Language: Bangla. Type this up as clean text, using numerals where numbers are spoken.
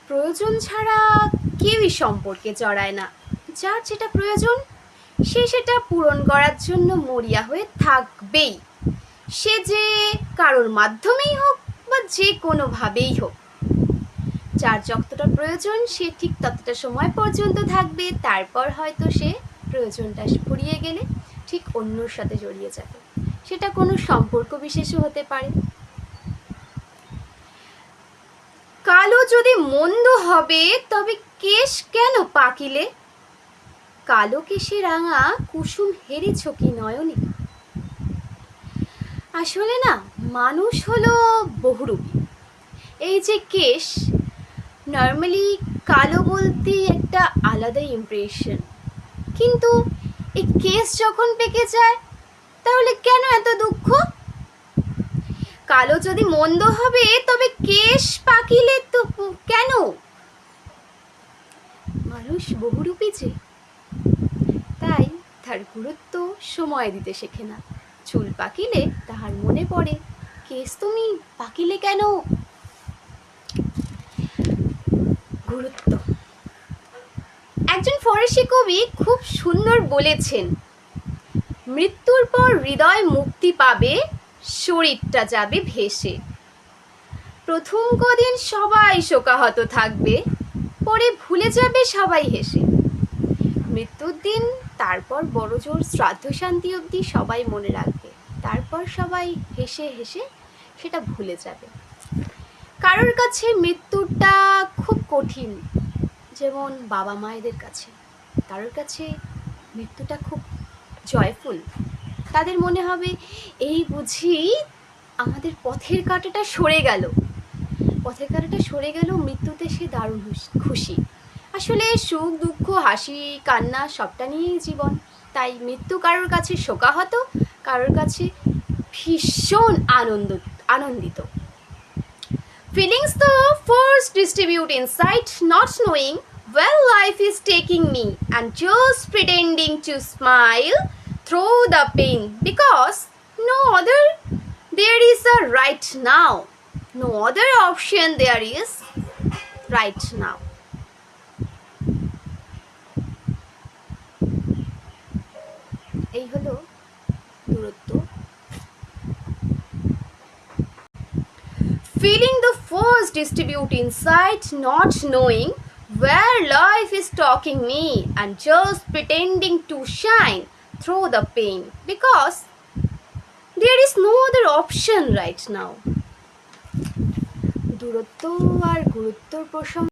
প্রয়োজন ছাড়া কেউই সম্পর্কে জড়ায় না। যার যেটা প্রয়োজন সে সেটা পূরণ করার জন্য মরিয়া হয়ে থাকবেই, সে যে কারোর মাধ্যমেই হোক বা যে কোনোভাবেই হোক। যার যতটা প্রয়োজন সে ঠিক ততটা সময় পর্যন্ত থাকবে, তারপর হয়তো সে প্রয়োজনটা ফুরিয়ে গেলে ঠিক অন্যর সাথে জড়িয়ে যাবে। সেটা কোনো সম্পর্ক বিশেষও হতে পারে। কালো যদি মন্দ হবে তবে কেশ কেন পাকিলে, কালো কেশে রাঙা কুসুম হেরেছ কি নয়নে। আসলে না, মানুষ হলো বহুরূপী। এই যে কেশ, নর্মালি কালো বলতে একটা আলাদা ইমপ্রেশন, কিন্তু এই কেশ যখন পেকে যায় তাহলে কেন এত দুঃখ। কালো যদি মন্দ হবে তবে কেশ পাকিলে তো কেন। মানুষ বহুরূপী যে, তাই তার গুরুত্ব সময় দিতে শেখে না। চুল পাকিলে তাহার মনে পড়ে, কেশ তুমি পাকিলে কেন। গুরুত্ব। একজন ফরাসি কবি খুব সুন্দর বলেছেন, মৃত্যুর পর হৃদয় মুক্তি পাবে, শরীরটা যাবে ভেসে। প্রথম কদিন সবাই শোকাহত থাকবে, পরে ভুলে যাবে সবাই হেসে। মৃত্যুর দিন তারপর বড় জোর শ্রাদ্ধ শান্তি অবধি সবাই মনে রাখবে, তারপর সবাই হেসে হেসে সেটা ভুলে যাবে। কারোর কাছে মৃত্যুটা খুব কঠিন, যেমন বাবা মায়েদের কাছে। কারোর কাছে মৃত্যুটা খুব জয়ফুল, তাদের মনে হবে এই বুঝি আমাদের পথের কাঁটাটা সরে গেল। পথের কাঁটাটা সরে গেল, মৃত্যুতে সে দারুণ খুশি। আসলে সুখ দুঃখ হাসি কান্না সবটা নিয়েই জীবন, তাই মৃত্যু কারোর কাছে শোকাহত, কারোর কাছে ভীষণ আনন্দিত। Feelings the force distribute inside, not knowing where life is taking me and just pretending to smile through the pain, because no other there is a right now, no other option there is right now. এই হলো দূরত্ব। Feeling the force distribute inside, not knowing where life is taking me and just pretending to shine through the pain, because there is no other option right now. দূরত্ব আর গুরুত্বর প্রসঙ্গ